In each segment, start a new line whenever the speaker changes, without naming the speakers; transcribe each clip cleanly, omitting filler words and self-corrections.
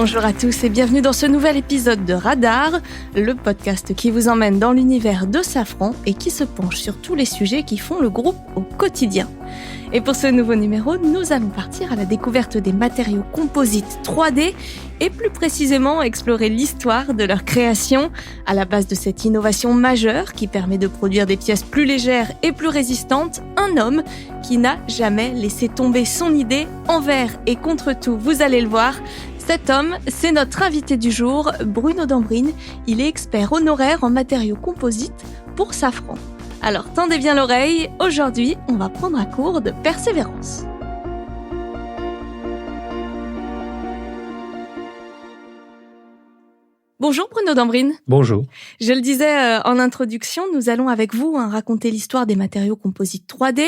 Bonjour à tous et bienvenue dans ce nouvel épisode de Radar, le podcast qui vous emmène dans l'univers de Safran et qui se penche sur tous les sujets qui font le groupe au quotidien. Et pour ce nouveau numéro, nous allons partir à la découverte des matériaux composites 3D et plus précisément explorer l'histoire de leur création. À la base de cette innovation majeure qui permet de produire des pièces plus légères et plus résistantes, un homme qui n'a jamais laissé tomber son idée envers et contre tout, vous allez le voir. Cet homme, c'est notre invité du jour, Bruno Dambrine. Il est expert honoraire en matériaux composites pour Safran. Alors tendez bien l'oreille, aujourd'hui on va prendre un cours de persévérance. Bonjour Bruno Dambrine.
Bonjour.
Je le disais en introduction, nous allons avec vous raconter l'histoire des matériaux composites 3D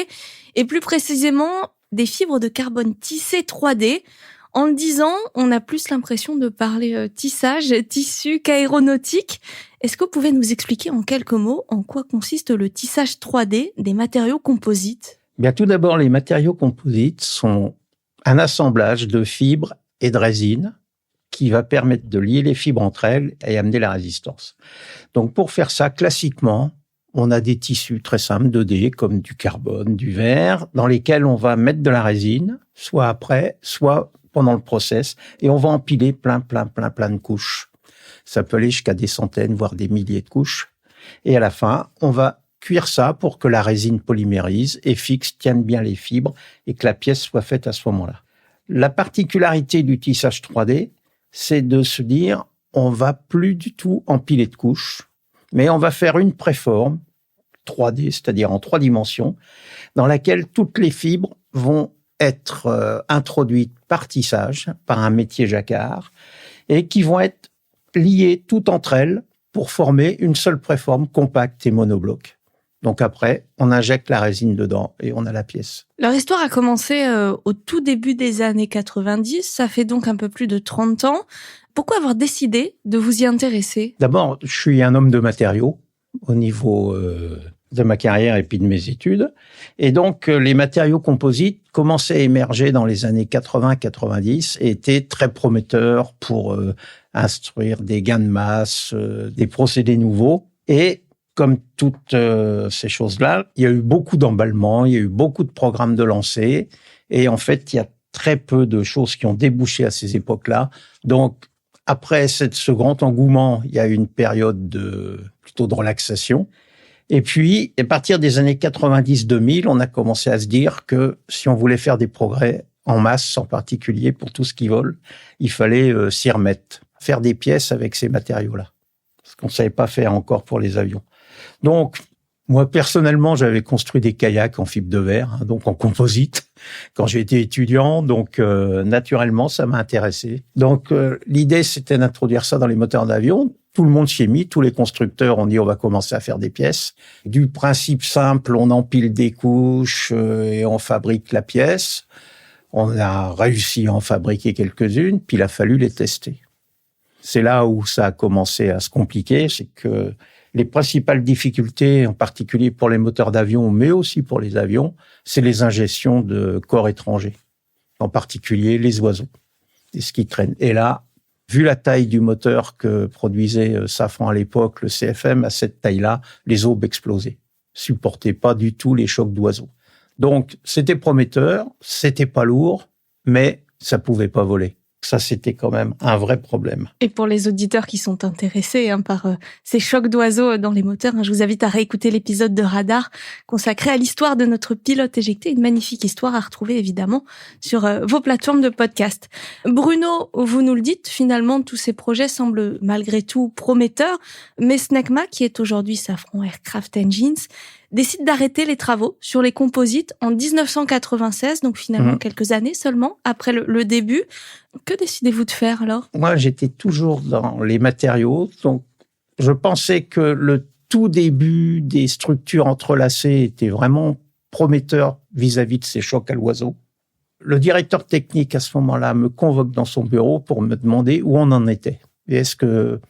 et plus précisément des fibres de carbone tissées 3D. En le disant, on a plus l'impression de parler tissage, tissu qu'aéronautique. Est-ce que vous pouvez nous expliquer en quelques mots en quoi consiste le tissage 3D des matériaux composites ?
Bien, tout d'abord, les matériaux composites sont un assemblage de fibres et de résine qui va permettre de lier les fibres entre elles et amener la résistance. Donc, pour faire ça, classiquement, on a des tissus très simples, 2D, comme du carbone, du verre, dans lesquels on va mettre de la résine, soit après, soit pendant le process, et on va empiler plein de couches. Ça peut aller jusqu'à des centaines, voire des milliers de couches. Et à la fin, on va cuire ça pour que la résine polymérise et fixe, tienne bien les fibres et que la pièce soit faite à ce moment-là. La particularité du tissage 3D, c'est de se dire, on va plus du tout empiler de couches, mais on va faire une préforme 3D, c'est-à-dire en 3 dimensions, dans laquelle toutes les fibres vont être introduites par tissage, par un métier jacquard, et qui vont être liées toutes entre elles pour former une seule préforme compacte et monobloc. Donc après, on injecte la résine dedans et on a la pièce.
Leur histoire a commencé au tout début des années 90, ça fait donc un peu plus de 30 ans. Pourquoi avoir décidé de vous y intéresser ?
D'abord, je suis un homme de matériaux au niveau de ma carrière et puis de mes études. Et donc, les matériaux composites commençaient à émerger dans les années 80-90 et étaient très prometteurs pour instruire des gains de masse, des procédés nouveaux. Et comme toutes ces choses-là, il y a eu beaucoup d'emballements, il y a eu beaucoup de programmes de lancers. Et en fait, il y a très peu de choses qui ont débouché à ces époques-là. Donc, après ce grand engouement, il y a eu une période plutôt de relaxation. Et puis, à partir des années 90-2000, on a commencé à se dire que si on voulait faire des progrès en masse, en particulier pour tout ce qui vole, il fallait s'y remettre, faire des pièces avec ces matériaux-là, ce qu'on ne savait pas faire encore pour les avions. Donc, moi, personnellement, j'avais construit des kayaks en fibre de verre, donc en composite, quand j'étais étudiant. Donc, naturellement, ça m'a intéressé. Donc, l'idée, c'était d'introduire ça dans les moteurs d'avion. Tout le monde s'y est mis, tous les constructeurs ont dit on va commencer à faire des pièces. Du principe simple, on empile des couches et on fabrique la pièce. On a réussi à en fabriquer quelques-unes, puis il a fallu les tester. C'est là où ça a commencé à se compliquer, c'est que les principales difficultés, en particulier pour les moteurs d'avion, mais aussi pour les avions, c'est les ingestions de corps étrangers, en particulier les oiseaux, et ce qui traîne. Et là, vu la taille du moteur que produisait Safran à l'époque, le CFM, à cette taille-là, les aubes explosaient. Supportaient pas du tout les chocs d'oiseaux. Donc, c'était prometteur, c'était pas lourd, mais ça pouvait pas voler. Ça, c'était quand même un vrai problème.
Et pour les auditeurs qui sont intéressés par ces chocs d'oiseaux dans les moteurs, je vous invite à réécouter l'épisode de Radar consacré à l'histoire de notre pilote éjecté, une magnifique histoire à retrouver évidemment sur vos plateformes de podcast. Bruno, vous nous le dites, finalement, tous ces projets semblent malgré tout prometteurs, mais Snecma, qui est aujourd'hui Safran Aircraft Engines, décide d'arrêter les travaux sur les composites en 1996, donc finalement quelques années seulement après le début. Que décidez-vous de faire alors ?
Moi, j'étais toujours dans les matériaux, donc je pensais que le tout début des structures entrelacées était vraiment prometteur vis-à-vis de ces chocs à l'oiseau. Le directeur technique à ce moment-là me convoque dans son bureau pour me demander où on en était. Et est-ce que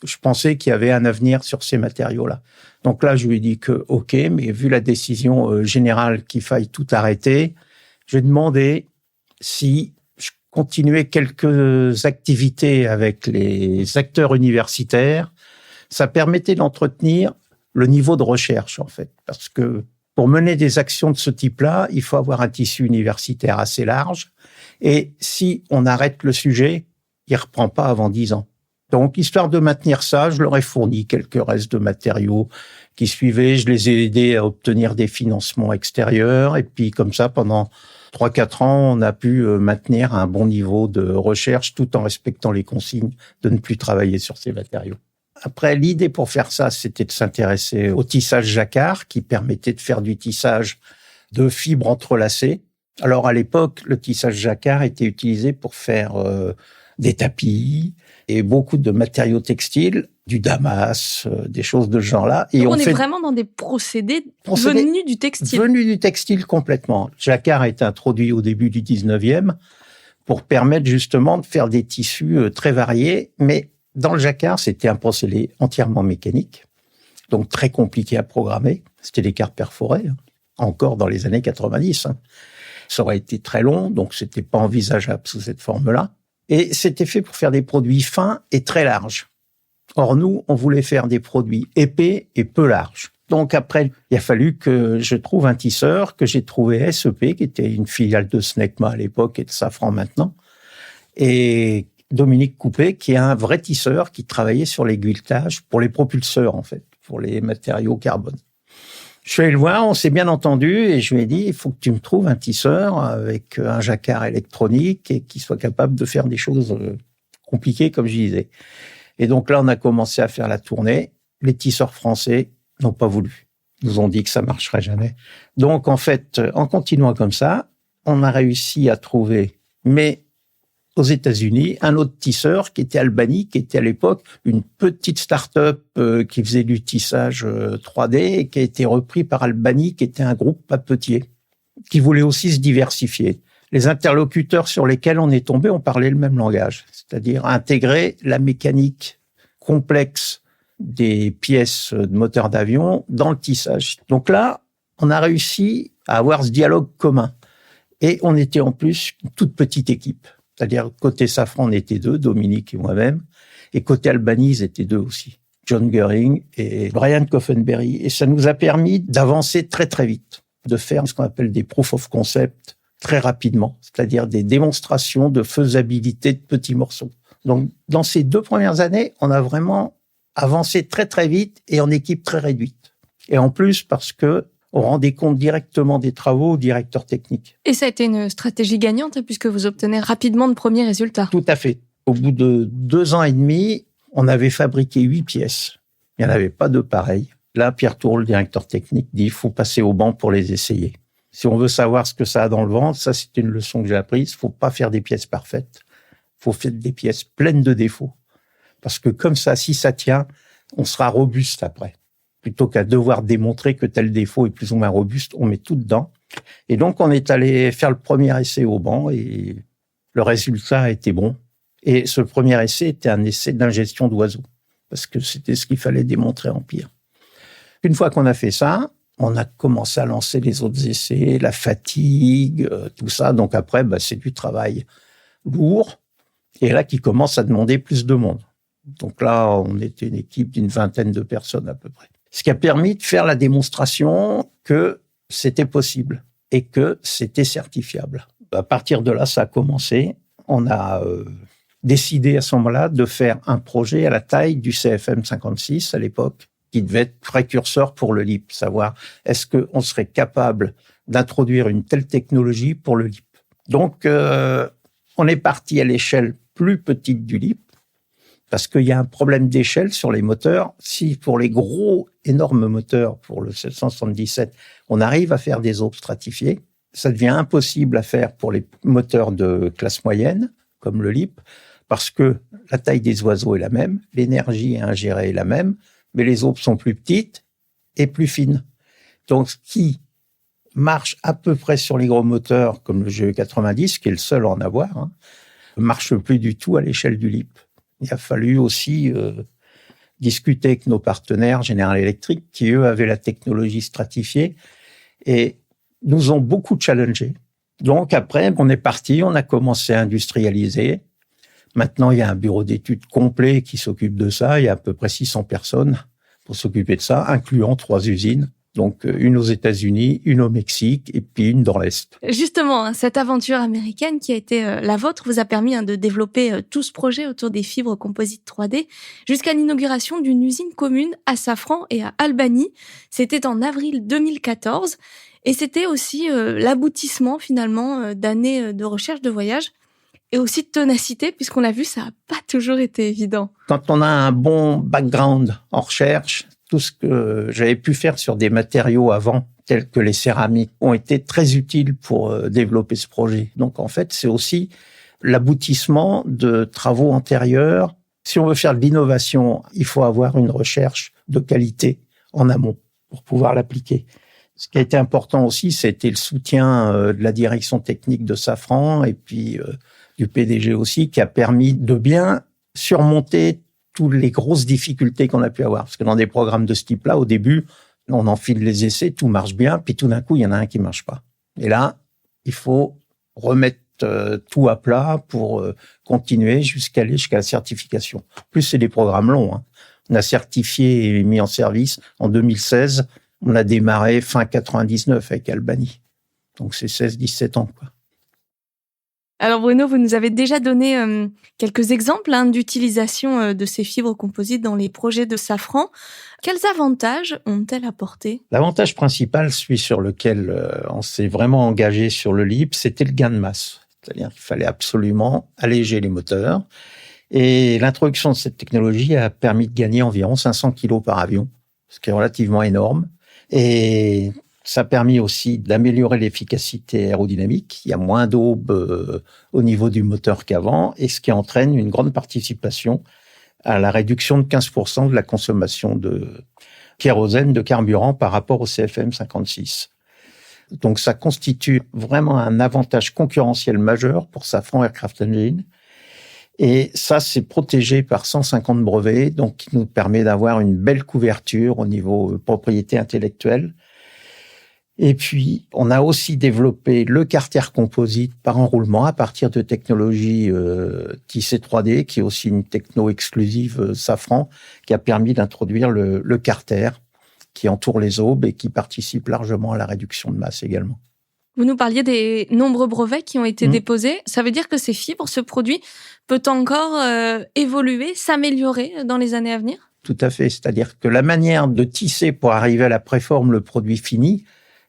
je pensais qu'il y avait un avenir sur ces matériaux-là. Donc là, je lui ai dit que OK, mais vu la décision générale qu'il faille tout arrêter, je lui ai demandé si je continuer quelques activités avec les acteurs universitaires. Ça permettait d'entretenir le niveau de recherche, en fait. Parce que pour mener des actions de ce type-là, il faut avoir un tissu universitaire assez large. Et si on arrête le sujet, il ne reprend pas avant 10 ans. Donc, histoire de maintenir ça, je leur ai fourni quelques restes de matériaux qui suivaient. Je les ai aidés à obtenir des financements extérieurs. Et puis, comme ça, pendant 3-4 ans, on a pu maintenir un bon niveau de recherche tout en respectant les consignes de ne plus travailler sur ces matériaux. Après, l'idée pour faire ça, c'était de s'intéresser au tissage jacquard qui permettait de faire du tissage de fibres entrelacées. Alors, à l'époque, le tissage jacquard était utilisé pour faire des tapis et beaucoup de matériaux textiles, du damas, des choses de ce genre-là.
Et on est vraiment dans des procédés venus du textile.
Venus du textile complètement. Le jacquard a été introduit au début du 19e pour permettre justement de faire des tissus très variés. Mais dans le jacquard, c'était un procédé entièrement mécanique, donc très compliqué à programmer. C'était des cartes perforées, encore dans les années 90. Ça aurait été très long, donc c'était pas envisageable sous cette forme-là. Et c'était fait pour faire des produits fins et très larges. Or, nous, on voulait faire des produits épais et peu larges. Donc après, il a fallu que je trouve un tisseur que j'ai trouvé SEP, qui était une filiale de Snecma à l'époque et de Safran maintenant, et Dominique Coupé, qui est un vrai tisseur qui travaillait sur l'aiguilletage pour les propulseurs, en fait, pour les matériaux carbone. Je suis allé le voir, on s'est bien entendu et je lui ai dit, il faut que tu me trouves un tisseur avec un jacquard électronique et qui soit capable de faire des choses compliquées, comme je disais. Et donc là, on a commencé à faire la tournée. Les tisseurs français n'ont pas voulu. Ils nous ont dit que ça marcherait jamais. Donc, en fait, en continuant comme ça, on a réussi à trouver, mais aux États-Unis, un autre tisseur qui était Albany, qui était à l'époque une petite start-up qui faisait du tissage 3D et qui a été repris par Albany, qui était un groupe papetier, qui voulait aussi se diversifier. Les interlocuteurs sur lesquels on est tombé ont parlé le même langage, c'est-à-dire intégrer la mécanique complexe des pièces de moteurs d'avion dans le tissage. Donc là, on a réussi à avoir ce dialogue commun. Et on était en plus une toute petite équipe. C'est-à-dire, côté Safran, on était 2, Dominique et moi-même. Et côté Albany, ils étaient 2 aussi. John Goering et Brian Coffenberry. Et ça nous a permis d'avancer très, très vite. De faire ce qu'on appelle des proof of concept très rapidement. C'est-à-dire des démonstrations de faisabilité de petits morceaux. Donc, dans ces 2 premières années, on a vraiment avancé très, très vite et en équipe très réduite. Et en plus, parce que on rendait compte directement des travaux au directeur technique.
Et ça a été une stratégie gagnante puisque vous obtenez rapidement de premiers résultats.
Tout à fait. Au bout de 2 ans et demi, on avait fabriqué 8 pièces. Il n'y en avait pas de pareilles. Là, Pierre Toureau, le directeur technique, dit il faut passer au banc pour les essayer. Si on veut savoir ce que ça a dans le ventre, ça c'est une leçon que j'ai apprise, il ne faut pas faire des pièces parfaites. Il faut faire des pièces pleines de défauts. Parce que comme ça, si ça tient, on sera robuste après. Plutôt qu'à devoir démontrer que tel défaut est plus ou moins robuste, on met tout dedans. Et donc, on est allé faire le premier essai au banc et le résultat a été bon. Et ce premier essai était un essai d'ingestion d'oiseaux, parce que c'était ce qu'il fallait démontrer en pire. Une fois qu'on a fait ça, on a commencé à lancer les autres essais, la fatigue, tout ça. Donc après, c'est du travail lourd et là qui commence à demander plus de monde. Donc là, on était une équipe d'une 20aine de personnes à peu près. Ce qui a permis de faire la démonstration que c'était possible et que c'était certifiable. À partir de là, ça a commencé. On a décidé à ce moment-là de faire un projet à la taille du CFM 56 à l'époque, qui devait être précurseur pour le LEAP, savoir est-ce qu'on serait capable d'introduire une telle technologie pour le LEAP. Donc, on est parti à l'échelle plus petite du LEAP, parce qu'il y a un problème d'échelle sur les moteurs. Si pour les gros, énormes moteurs, pour le 777, on arrive à faire des aubes stratifiées, ça devient impossible à faire pour les moteurs de classe moyenne, comme le LEAP, parce que la taille des oiseaux est la même, l'énergie à ingérer est la même, mais les aubes sont plus petites et plus fines. Donc, ce qui marche à peu près sur les gros moteurs, comme le GE90, qui est le seul à en avoir, marche plus du tout à l'échelle du LEAP. Il a fallu aussi discuter avec nos partenaires General Electric, qui, eux, avaient la technologie stratifiée et nous ont beaucoup challengés. Donc après, on est parti, on a commencé à industrialiser. Maintenant, il y a un bureau d'études complet qui s'occupe de ça. Il y a à peu près 600 personnes pour s'occuper de ça, incluant 3 usines. Donc, une aux États-Unis, une au Mexique et puis une dans l'Est.
Justement, cette aventure américaine qui a été la vôtre vous a permis de développer tout ce projet autour des fibres composites 3D jusqu'à l'inauguration d'une usine commune à Safran et à Albany. C'était en avril 2014 et c'était aussi l'aboutissement finalement d'années de recherche de voyage et aussi de ténacité puisqu'on l'a vu, ça n'a pas toujours été évident.
Quand on a un bon background en recherche, tout ce que j'avais pu faire sur des matériaux avant, tels que les céramiques, ont été très utiles pour développer ce projet. Donc, en fait, c'est aussi l'aboutissement de travaux antérieurs. Si on veut faire de l'innovation, il faut avoir une recherche de qualité en amont pour pouvoir l'appliquer. Ce qui a été important aussi, c'était le soutien de la direction technique de Safran et puis du PDG aussi, qui a permis de bien surmonter toutes les grosses difficultés qu'on a pu avoir. Parce que dans des programmes de ce type-là, au début, on enfile les essais, tout marche bien, puis tout d'un coup, il y en a un qui marche pas. Et là, il faut remettre tout à plat pour continuer jusqu'à aller jusqu'à la certification. En plus, c'est des programmes longs. Hein. On a certifié et mis en service en 2016. On a démarré fin 99 avec Albany. Donc, c'est 16-17 ans, quoi.
Alors Bruno, vous nous avez déjà donné quelques exemples d'utilisation de ces fibres composites dans les projets de Safran. Quels avantages ont-elles apporté ?
L'avantage principal, celui sur lequel on s'est vraiment engagé sur le LEAP, c'était le gain de masse. C'est-à-dire qu'il fallait absolument alléger les moteurs. Et l'introduction de cette technologie a permis de gagner environ 500 kilos par avion, ce qui est relativement énorme. Et ça a permis aussi d'améliorer l'efficacité aérodynamique. Il y a moins d'aube au niveau du moteur qu'avant, et ce qui entraîne une grande participation à la réduction de 15% de la consommation de kérosène, de carburant par rapport au CFM 56. Donc ça constitue vraiment un avantage concurrentiel majeur pour Safran Aircraft Engine. Et ça, c'est protégé par 150 brevets, donc qui nous permet d'avoir une belle couverture au niveau propriété intellectuelle. Et puis, on a aussi développé le carter composite par enroulement à partir de technologies tissées 3D, qui est aussi une techno exclusive Safran, qui a permis d'introduire le carter qui entoure les aubes et qui participe largement à la réduction de masse également.
Vous nous parliez des nombreux brevets qui ont été déposés. Ça veut dire que ces fibres, ce produit, peut encore évoluer, s'améliorer dans les années à venir ?
Tout à fait. C'est-à-dire que la manière de tisser pour arriver à la préforme, le produit fini,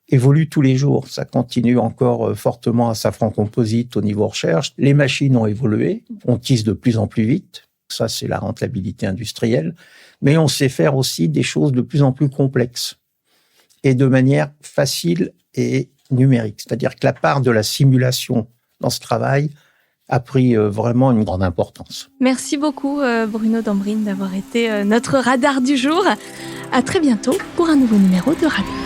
évolue tous les jours. Ça continue encore fortement à Safran Composite au niveau recherche. Les machines ont évolué. On tisse de plus en plus vite. Ça, c'est la rentabilité industrielle. Mais on sait faire aussi des choses de plus en plus complexes et de manière facile et numérique. C'est-à-dire que la part de la simulation dans ce travail a pris vraiment une grande importance.
Merci beaucoup Bruno Dambrine d'avoir été notre radar du jour. À très bientôt pour un nouveau numéro de Radar.